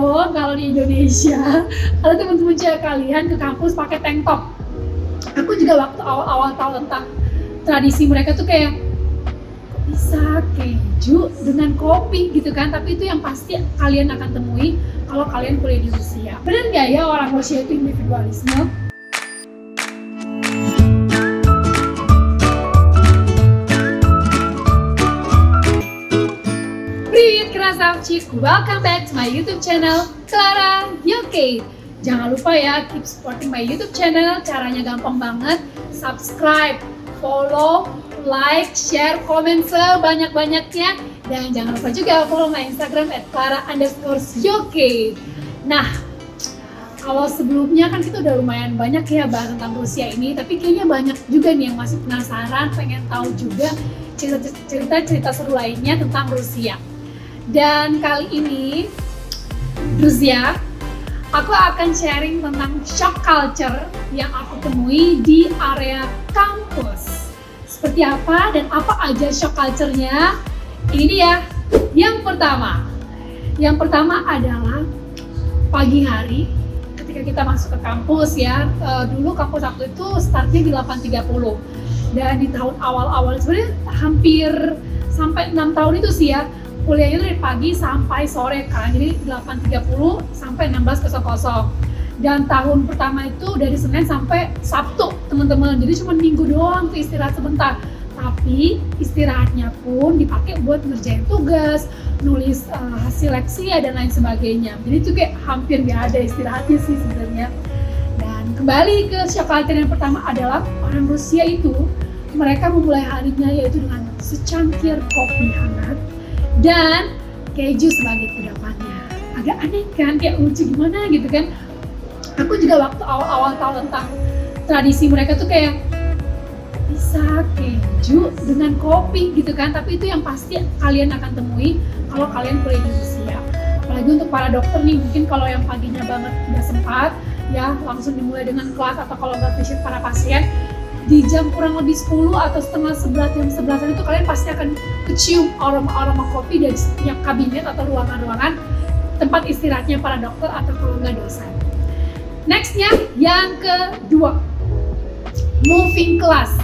dong kalau di Indonesia ada teman-teman cewek kalian ke kampus pakai tank top. Aku juga waktu awal-awal tahu tentang tradisi mereka tuh kayak kok bisa keju dengan kopi gitu kan, tapi itu yang pasti kalian akan temui kalau kalian kuliah di Rusia. Bener nggak ya orang Rusia itu individualisme? Krasavchiku, welcome back to my YouTube channel Clara UK. Jangan lupa ya, keep supporting my YouTube channel. Caranya gampang banget. Subscribe, follow, like, share, komen sebanyak-banyaknya. Dan jangan lupa juga follow my Instagram @clara_uk. Nah, kalau sebelumnya kan kita udah lumayan banyak ya bahas tentang Rusia ini, tapi kayaknya banyak juga nih yang masih penasaran, pengen tahu juga cerita-cerita seru lainnya tentang Rusia. Dan kali ini, Rusia, aku akan sharing tentang shock culture yang aku temui di area kampus. Seperti apa dan apa aja shock culture-nya? Ini dia. Yang pertama adalah pagi hari ketika kita masuk ke kampus ya. Dulu kampus aku itu startnya di 8.30. Dan di tahun awal-awal sebenarnya hampir sampai 6 tahun itu sih ya. Kuliahnya dari pagi sampai sore kan, jadi 8.30 sampai 16.00. Dan tahun pertama itu dari Senin sampai Sabtu teman-teman, jadi cuma minggu doang tuh istirahat sebentar. Tapi istirahatnya pun dipakai buat ngerjain tugas, nulis hasil leksia dan lain sebagainya. Jadi itu kayak hampir nggak ada istirahatnya sih sebenarnya. Dan kembali ke shock culture yang pertama adalah orang Rusia itu, mereka memulai harinya yaitu dengan secangkir kopi hangat dan keju sebagai kudapannya. Agak aneh kan, kayak lucu gimana gitu kan. Aku juga waktu awal-awal tahu tentang tradisi mereka tuh kayak bisa keju dengan kopi gitu kan, tapi itu yang pasti kalian akan temui kalau kalian kuliah di Rusia. Apalagi untuk para dokter nih, mungkin kalau yang paginya banget nggak sempat ya langsung dimulai dengan kelas, atau kalau nggak visit para pasien di jam kurang lebih 10 atau setengah 11, jam 11 itu kalian pasti akan kecium aroma kopi dari setiap kabinet atau ruangan-ruangan tempat istirahatnya para dokter atau kalau nggak dosen. Nextnya yang kedua, moving class.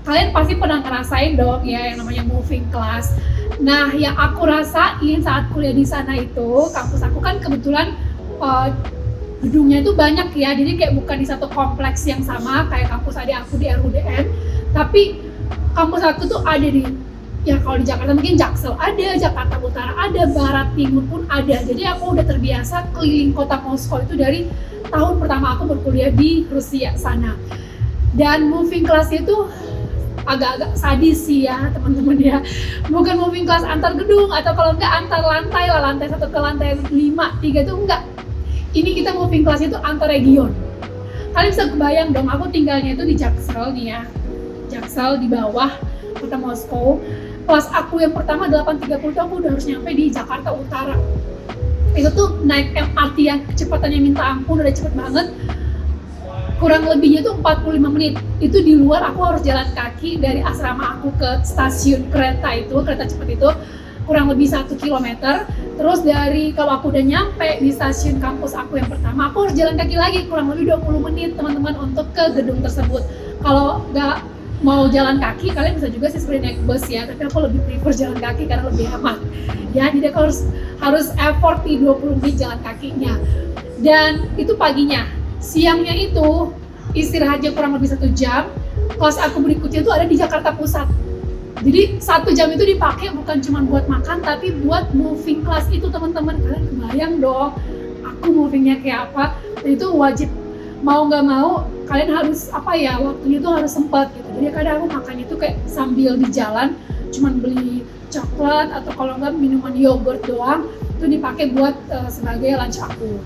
Kalian pasti pernah ngerasain dong ya yang namanya moving class. Nah, yang aku rasain saat kuliah di sana itu, kampus aku kan kebetulan gedungnya itu banyak ya, jadi kayak bukan di satu kompleks yang sama kayak kampus adik aku di RUDN, tapi kampus aku tuh ada di, ya kalau di Jakarta mungkin Jaksel ada, Jakarta Utara ada, Barat Timur pun ada. Jadi aku udah terbiasa keliling kota Moskow itu dari tahun pertama aku berkuliah di Rusia sana. Dan moving class itu agak-agak sadis sih ya teman-teman ya, bukan moving class antar gedung atau kalau enggak antar lantai lah, lantai 1 ke lantai 5, 3 itu enggak. Ini kita moving class itu antar region. Kalian bisa kebayang dong, aku tinggalnya itu di Jaksel nih ya, Jaksel di bawah kota Moskow. Kelas aku yang pertama 8.30 aku udah harus nyampe di Jakarta Utara. Itu tuh naik MRT yang kecepatannya minta ampun, udah cepet banget. Kurang lebihnya tuh 45 menit. Itu di luar aku harus jalan kaki dari asrama aku ke stasiun kereta cepat itu kurang lebih 1 kilometer. Terus dari kalau aku udah nyampe di stasiun kampus aku yang pertama, aku harus jalan kaki lagi kurang lebih 20 menit teman-teman untuk ke gedung tersebut. Kalau nggak mau jalan kaki, kalian bisa juga sih sebenarnya naik bus ya, tapi aku lebih prefer jalan kaki karena lebih hemat. Ya, jadi aku harus effort di 20 menit jalan kakinya. Dan itu paginya. Siangnya itu istirahatnya kurang lebih 1 jam. Kelas aku berikutnya itu ada di Jakarta Pusat. Jadi 1 jam itu dipakai bukan cuma buat makan, tapi buat moving class itu teman-teman. Kalian kebayang dong, aku movingnya kayak apa. Dan itu wajib, mau nggak mau, kalian harus waktunya itu harus sempat gitu. Jadi kadang aku makan itu kayak sambil di jalan, cuma beli coklat atau kalau nggak minuman yogurt doang, itu dipakai buat sebagai lunch aku.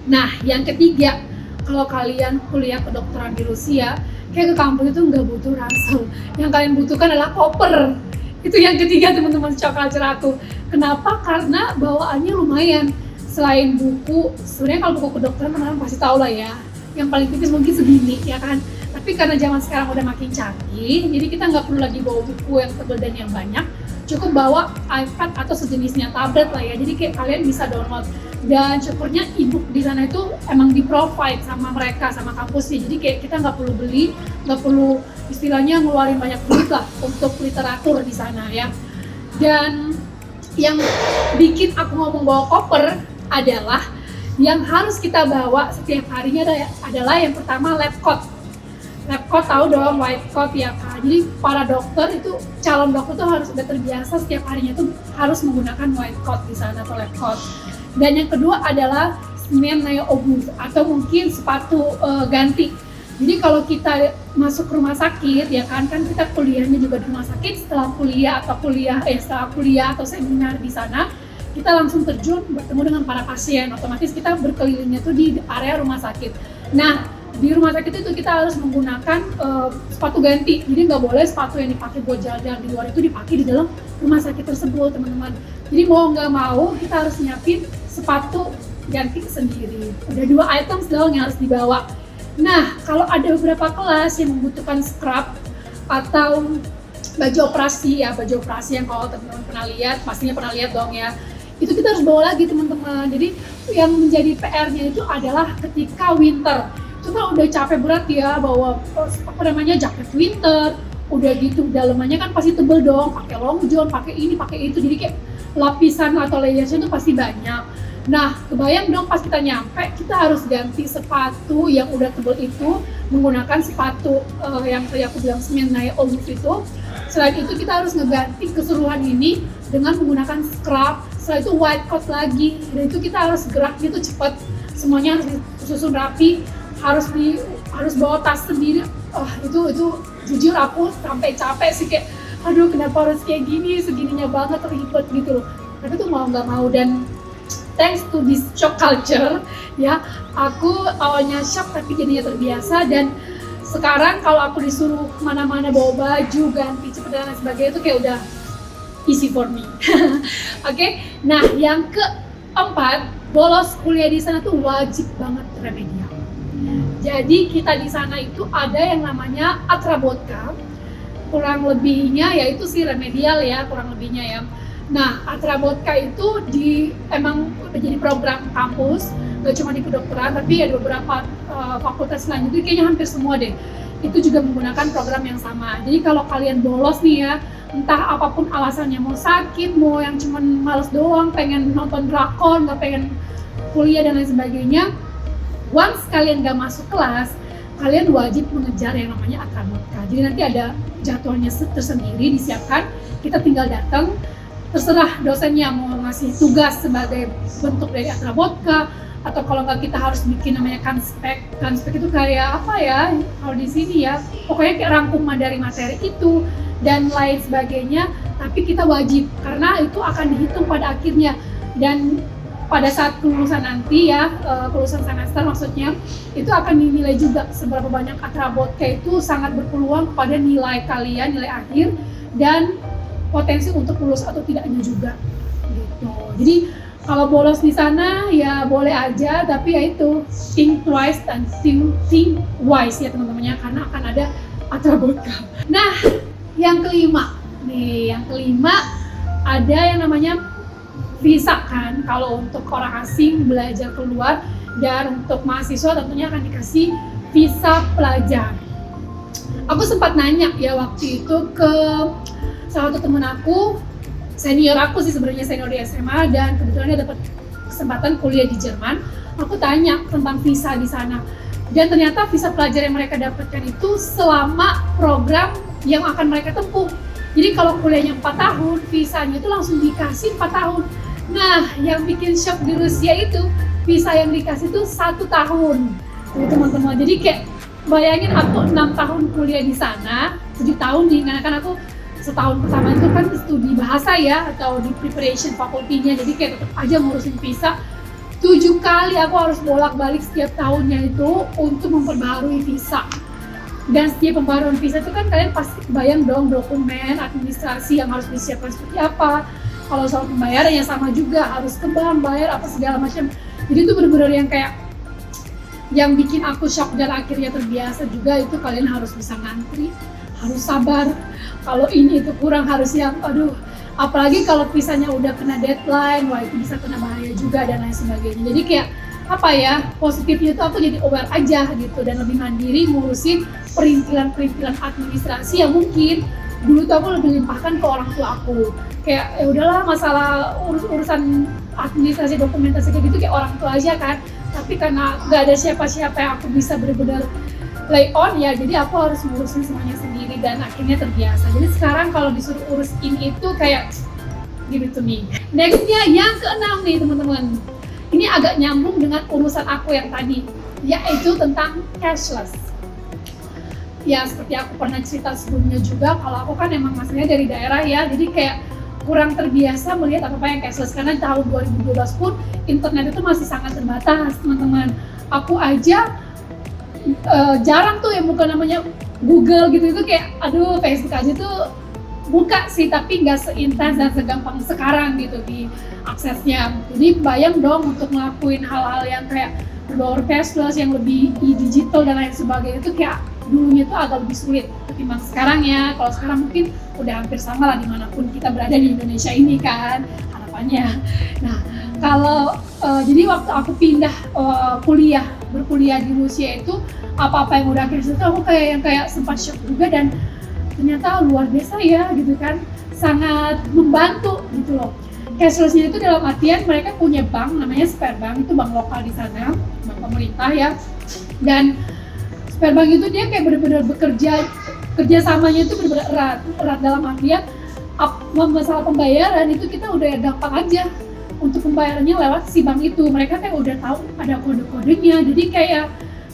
Nah, yang ketiga, kalau kalian kuliah kedokteran di Rusia, kayak ke kampus itu nggak butuh ransel. Yang kalian butuhkan adalah koper. Itu yang ketiga teman-teman shock culture aku. Kenapa? Karena bawaannya lumayan. Selain buku, sebenarnya kalau buku kedokteran teman-teman pasti tahu lah ya. Yang paling tipis mungkin segini ya kan. Tapi karena zaman sekarang udah makin canggih, jadi kita nggak perlu lagi bawa buku yang tebal dan yang banyak. Cukup bawa iPad atau sejenisnya, tablet lah ya. Jadi kayak kalian bisa download Dan syukurnya e-book di sana itu emang di provide sama mereka, sama kampusnya. Jadi kayak kita nggak perlu beli, nggak perlu istilahnya ngeluarin banyak duit lah untuk literatur di sana ya. Dan yang bikin aku ngomong bawa koper adalah yang harus kita bawa setiap harinya adalah yang pertama lab coat. Lab coat tahu dong, white coat ya kan. Jadi para dokter itu, calon dokter tuh harus udah terbiasa setiap harinya tuh harus menggunakan white coat di sana atau lab coat. Dan yang kedua adalah smen obus atau mungkin sepatu ganti. Jadi kalau kita masuk rumah sakit ya kan kita kuliahnya juga di rumah sakit, setelah kuliah atau seminar di sana kita langsung terjun bertemu dengan para pasien, otomatis kita berkelilingnya tuh di area rumah sakit. Nah di rumah sakit itu kita harus menggunakan sepatu ganti, jadi nggak boleh sepatu yang dipakai buat jalan-jalan di luar itu dipakai di dalam rumah sakit tersebut teman-teman. Jadi mau nggak mau kita harus nyiapin sepatu ganti sendiri. Udah 2 items dong yang harus dibawa. Nah kalau ada beberapa kelas yang membutuhkan scrub atau baju operasi yang kalau teman-teman pernah lihat, pastinya pernah lihat dong ya, itu kita harus bawa lagi teman-teman. Jadi yang menjadi PR-nya itu adalah ketika winter, itu kan udah capek berat ya bawa jaket winter, udah gitu dalamannya kan pasti tebel dong, pakai long john, pakai ini pakai itu, jadi kayak lapisan atau layersnya itu pasti banyak. Nah kebayang dong pas kita nyampe kita harus ganti sepatu yang udah tebel itu menggunakan sepatu yang tadi aku bilang smen obus itu. Selain itu kita harus ngeganti keseluruhan ini dengan menggunakan scrub, setelah itu white coat lagi, dan itu kita harus gerak gitu cepet, semuanya harus disusun rapi, harus bawa tas sendiri. Itu jujur aku sampai capek sih, kayak aduh kenapa harus kayak gini, segininya banget, ribet gitu loh. Tapi tuh mau nggak mau, dan thanks to this shock culture ya, aku awalnya shock tapi jadinya terbiasa. Dan sekarang kalau aku disuruh kemana-mana bawa baju, ganti cepet dan lain sebagainya itu kayak udah easy for me. Oke. Nah yang keempat, bolos kuliah di sana tuh wajib banget remedial. Jadi kita di sana itu ada yang namanya Atrabotka, kurang lebihnya yaitu si remedial ya, kurang lebihnya ya. Nah Atrabotka itu emang udah jadi program kampus, gak cuma di kedokteran tapi ada beberapa fakultas lain, jadi kayaknya hampir semua deh itu juga menggunakan program yang sama. Jadi kalau kalian bolos nih ya, entah apapun alasannya, mau sakit, mau yang cuma males doang, pengen nonton drakor, nggak pengen kuliah dan lain sebagainya, once kalian gak masuk kelas, kalian wajib mengejar yang namanya Atrabotka. Jadi nanti ada jadwalnya tersendiri disiapkan, kita tinggal datang, terserah dosennya mau ngasih tugas sebagai bentuk dari Atrabotka, atau kalau nggak kita harus bikin namanya kanspek itu kayak apa ya kalau di sini ya, pokoknya kayak rangkuman dari materi itu dan lain sebagainya. Tapi kita wajib karena itu akan dihitung pada akhirnya, dan pada saat kelulusan nanti ya, kelulusan semester maksudnya, itu akan dinilai juga seberapa banyak Atrabotka itu sangat berpeluang pada nilai kalian, nilai akhir, dan potensi untuk lulus atau tidaknya juga gitu. Jadi kalau bolos di sana ya boleh aja, tapi ya itu think twice dan think wise ya teman-temannya, karena akan ada Atrabotka. Nah yang kelima ada yang namanya visa kan, kalau untuk orang asing belajar keluar, dan untuk mahasiswa tentunya akan dikasih visa pelajar. Aku sempat nanya ya waktu itu ke salah satu temen aku, senior aku sih sebenarnya, senior di SMA, dan kebetulan dia dapat kesempatan kuliah di Jerman. Aku tanya tentang visa di sana, dan ternyata visa pelajar yang mereka dapatkan itu selama program yang akan mereka tempuh. Jadi kalau kuliahnya 4 tahun, visanya itu langsung dikasih 4 tahun. Nah, yang bikin shock di Rusia itu, visa yang dikasih itu 1 tahun. Tuh teman-teman, jadi kayak bayangin aku 6 tahun kuliah di sana, 7 tahun kan aku setahun pertama itu kan studi bahasa ya, atau di preparation fakultinya, jadi kayak tetap aja ngurusin visa. 7 kali aku harus bolak-balik setiap tahunnya itu untuk memperbaharui visa. Dan setiap pembaharuan visa itu kan kalian pasti bayang dong dokumen, administrasi yang harus disiapkan seperti apa. Kalau soal pembayaran ya sama juga, harus ke bank, bayar apa segala macam. Jadi itu benar-benar yang kayak yang bikin aku shock dan akhirnya terbiasa juga, itu kalian harus bisa ngantri, harus sabar, kalau ini itu kurang harus yang aduh, apalagi kalau misalnya udah kena deadline, wah itu bisa kena bahaya juga dan lain sebagainya. Jadi kayak apa ya, positifnya tuh aku jadi aware aja gitu dan lebih mandiri ngurusin perintilan-perintilan administrasi yang mungkin dulu tuh aku lebih limpahkan ke orang tua aku. Kayak ya udahlah, masalah urusan administrasi dokumentasi kayak gitu kayak orang tua aja kan. Tapi karena nggak ada siapa-siapa yang aku bisa benar-benar lay on ya, jadi aku harus ngurusin semuanya sendiri dan akhirnya terbiasa. Jadi sekarang kalau disuruh urus ini itu kayak give it to me. Nextnya yang keenam nih teman-teman. Ini agak nyambung dengan urusan aku yang tadi, yaitu tentang cashless. Ya seperti aku pernah cerita sebelumnya juga, kalau aku kan emang masalahnya dari daerah ya, jadi kayak kurang terbiasa melihat apa yang cashless, karena tahun 2012 pun internet itu masih sangat terbatas teman-teman. Aku aja jarang tuh yang bukan namanya Google gitu, itu kayak aduh, Facebook aja tuh buka sih, tapi nggak seintens dan segampang sekarang gitu di aksesnya. Jadi bayang dong untuk ngelakuin hal-hal yang kayak berbau cashless yang lebih digital dan lain sebagainya, itu kayak dulunya tuh agak lebih sulit ketimbang sekarang ya. Kalau sekarang mungkin udah hampir sama lah dimanapun kita berada di Indonesia ini kan harapannya. Nah kalau jadi waktu aku pindah berkuliah di Rusia itu, apa-apa yang udah cashless itu aku kayak sempat shock juga, dan ternyata luar biasa ya gitu kan, sangat membantu gitu loh. Cashlessnya itu dalam artian mereka punya bank namanya Sberbank, itu bank lokal di sana, bank pemerintah ya. Dan Sberbank itu dia kayak benar-benar kerjasamanya itu benar-benar erat dalam artian masalah pembayaran itu kita udah gampang aja untuk pembayarannya lewat si bank itu. Mereka kayak udah tahu ada kode-kodenya, jadi kayak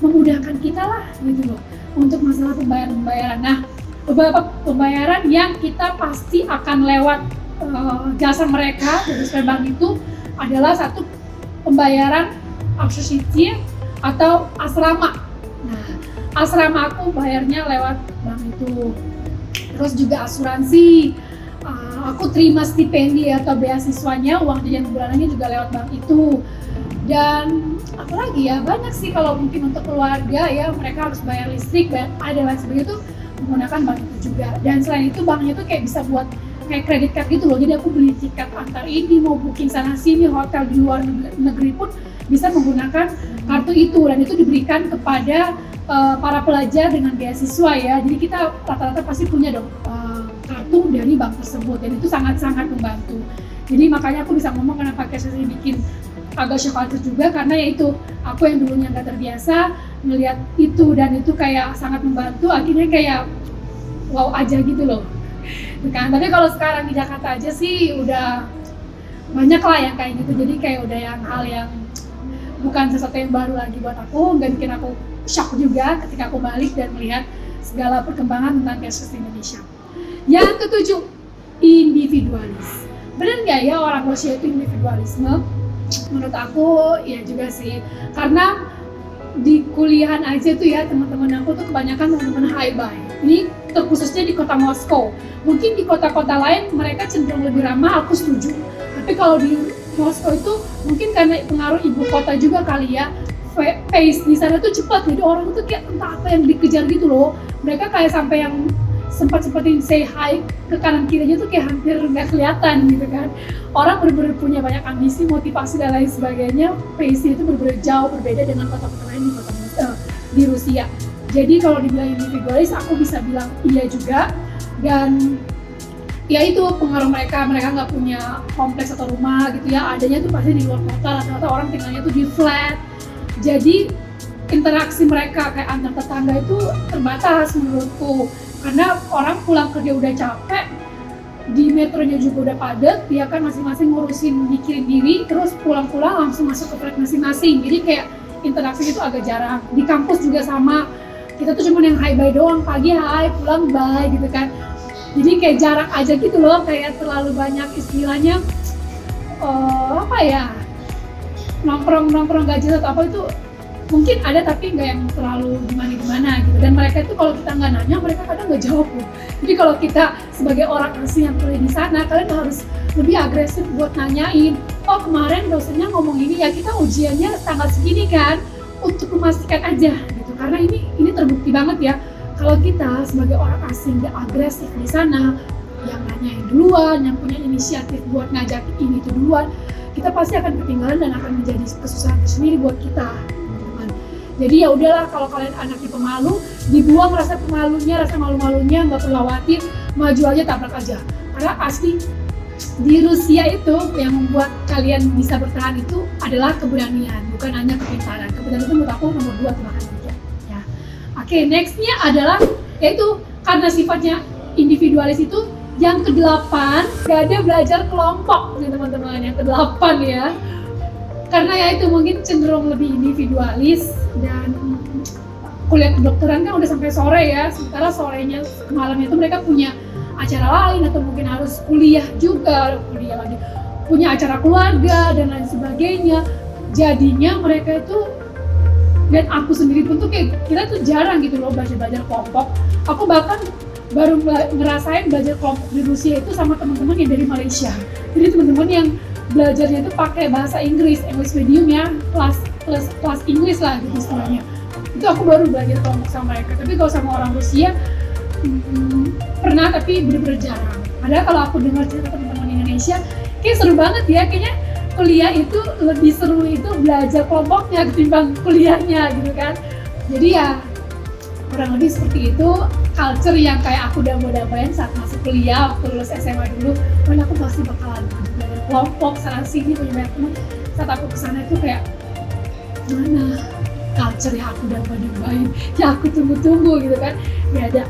memudahkan kita lah gitu loh untuk masalah pembayaran. Nah beberapa pembayaran yang kita pasti akan lewat jasa mereka dari Sberbank itu adalah satu, pembayaran aksesusi atau asrama. Nah asrama aku bayarnya lewat bank itu. Terus juga asuransi, aku terima stipendi atau beasiswanya, uang jajan bulanannya juga lewat bank itu. Dan apalagi ya, banyak sih kalau mungkin untuk keluarga ya, mereka harus bayar listrik, bayar ada lain sebagainya itu menggunakan bank itu juga. Dan selain itu banknya tuh kayak bisa buat kayak kredit card gitu loh, jadi aku beli tiket antar ini, mau booking sana sini, hotel di luar negeri pun bisa menggunakan kartu itu, dan itu diberikan kepada para pelajar dengan beasiswa ya. Jadi kita rata-rata pasti punya dong kartu dari bank tersebut, dan itu sangat-sangat membantu. Jadi makanya aku bisa ngomong kenapa cashless ini bikin agak shock juga, karena yaitu aku yang dulunya nggak terbiasa melihat itu, dan itu kayak sangat membantu, akhirnya kayak wow aja gitu loh kan. Tapi kalau sekarang di Jakarta aja sih udah banyak lah yang kayak gitu, jadi kayak udah yang hal yang bukan sesuatu yang baru lagi buat aku, nggak bikin aku shock juga ketika aku balik dan melihat segala perkembangan tentang cashless di Indonesia. Yang ketujuh, individualis. Benar nggak ya orang Rusia itu individualisme? Menurut aku ya juga sih, karena di kuliahan aja tuh ya teman-teman aku tuh kebanyakan teman-teman high-buy. Ini terkhususnya di kota Moskow. Mungkin di kota-kota lain mereka cenderung lebih ramah, aku setuju. Tapi kalau di Moskow itu mungkin karena pengaruh ibu kota juga kali ya, pace di sana tuh cepat, jadi orang tuh kayak entah apa yang dikejar gitu loh. Mereka kayak sampai yang sempat-sempatin say hi ke kanan kirinya tuh kayak hampir nggak kelihatan gitu kan. Orang benar-benar punya banyak ambisi, motivasi dan lain sebagainya. Pace-nya itu benar-benar jauh berbeda dengan kota-kota lain di Rusia. Jadi kalau dibilang individualis, aku bisa bilang iya juga. Dan ya itu pengaruh mereka nggak punya kompleks atau rumah gitu ya, adanya tuh pasti di luar kota, rata-rata orang tinggalnya tuh di flat. Jadi interaksi mereka kayak antar tetangga itu terbatas menurutku, karena orang pulang kerja udah capek, di metronya juga udah padat, dia kan masing-masing ngurusin mikirin diri, terus pulang-pulang langsung masuk ke flat masing-masing. Jadi kayak interaksi itu agak jarang. Di kampus juga sama, kita tuh cuma yang hi bye doang, pagi hi, pulang bye gitu kan. Jadi kayak jarang aja gitu loh, kayak terlalu banyak istilahnya apa ya, nongkrong gak jelas atau apa itu mungkin ada, tapi nggak yang terlalu gimana gitu. Dan mereka itu kalau kita nggak nanya, mereka kadang nggak jawab loh. Jadi kalau kita sebagai orang asing yang kuliah di sana, kalian harus lebih agresif buat nanyain, oh kemarin dosennya ngomong ini ya, kita ujiannya tanggal segini kan, untuk memastikan aja gitu. Karena ini terbukti banget ya, Kalau kita sebagai orang asing dan agresif di sana, yang nanyain duluan, yang punya inisiatif buat ngajakin ini itu duluan, kita pasti akan ketinggalan dan akan menjadi kesusahan tersendiri buat kita, teman-teman. Jadi ya udahlah, kalau kalian anaknya pemalu, dibuang rasa pemalunya, rasa malu-malunya, nggak perlu khawatir, maju aja, tabrak aja. Karena pasti di Rusia itu yang membuat kalian bisa bertahan itu adalah keberanian, bukan hanya kepintaran. Kepintaran itu menurut aku nomor 2 bahkan tiga. Ya. Oke, nextnya adalah yaitu karena sifatnya individualis itu yang ke-8 gak ada belajar kelompok nih teman-teman, yang ke-8 ya. Karena ya itu mungkin cenderung lebih individualis dan kuliah kedokteran kan udah sampai sore ya, sementara sorenya ke malamnya itu mereka punya acara lain atau mungkin harus kuliah juga, kuliah lagi, punya acara keluarga dan lain sebagainya. Jadinya mereka itu, dan aku sendiri pun tuh kayak kita tuh jarang gitu loh belajar kelompok. Aku bahkan baru ngerasain belajar kelompok di Rusia itu sama teman-teman yang dari Malaysia. Jadi teman-teman yang belajarnya itu pakai bahasa Inggris, English medium ya, kelas Inggris lah gitu istilahnya. Itu aku baru belajar kelompok sama mereka. Tapi kalau sama orang Rusia pernah, tapi bener-bener jarang. Padahal kalau aku dengar cerita teman-teman Indonesia, kayak seru banget ya, kayaknya kuliah itu lebih seru itu belajar kelompoknya ketimbang kuliahnya gitu kan. Jadi ya kurang lebih seperti itu culture yang kayak aku dambain saat masuk kuliah, waktu lulus SMA dulu. Pokoknya aku pasti bakalan belajar kelompok, sana sini, punya banyak teman. Saat aku kesana itu kayak mana culture yang aku dambain, yang aku tunggu-tunggu gitu kan, gak ada.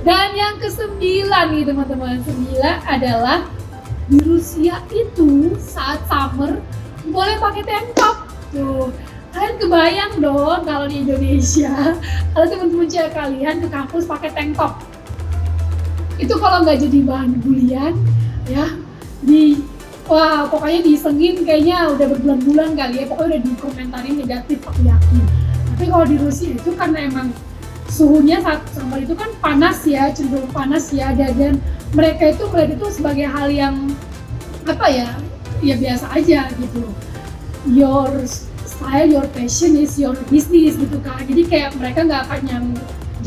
Dan yang ke-9 nih teman-teman, 9 adalah di Rusia itu saat summer boleh pakai tank top. Tuh, kalian kebayang dong kalau di Indonesia, kalau teman-teman cewek kalian ke kampus pakai tank top. Itu kalau nggak jadi bahan bulian ya, wah pokoknya disengin kayaknya udah berbulan-bulan kali ya, pokoknya udah dikomentarin negatif aku yakin. Tapi kalau di Rusia itu karena emang suhunya saat summer itu kan panas ya, cenderung panas ya, dan mereka itu melihat itu sebagai hal yang apa ya biasa aja gitu. Your style, your fashion is your business gitu kan. Jadi kayak mereka nggak akan yang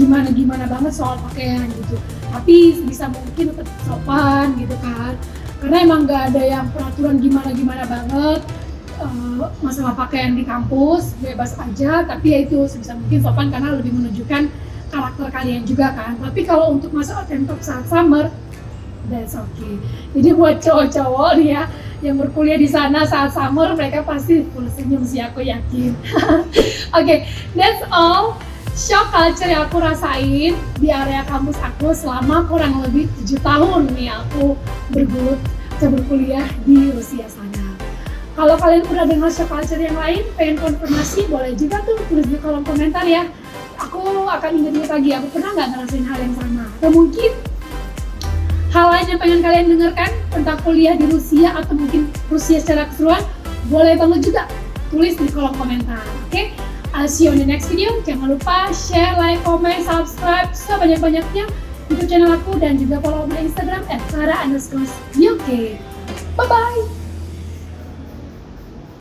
gimana banget soal pakaian gitu. Tapi bisa mungkin tetap sopan gitu kan. Karena emang nggak ada yang peraturan gimana banget. Masalah pakaian di kampus bebas aja, tapi ya itu sebisa mungkin sopan karena lebih menunjukkan karakter kalian juga kan. Tapi kalau untuk masalah tank top saat summer, that's okay. Jadi buat cowok-cowok nih ya yang berkuliah di sana saat summer, mereka pasti full senyum sih aku yakin. Okay, that's all shock culture yang aku rasain di area kampus aku selama kurang lebih 7 tahun nih aku berkuliah di Rusia sana. Kalau kalian udah dengar shock culture yang lain, pengen konfirmasi, boleh juga tuh tulis di kolom komentar ya. Aku akan ingat lagi, aku pernah nggak ngerasain hal yang sama. Atau mungkin hal lain yang pengen kalian dengarkan tentang kuliah di Rusia atau mungkin Rusia secara keseluruhan, boleh banget juga tulis di kolom komentar. Oke? I'll see you on the next video. Jangan lupa share, like, comment, subscribe sebanyak-banyaknya YouTube channel aku dan juga follow my Instagram @clara_uk. Bye-bye!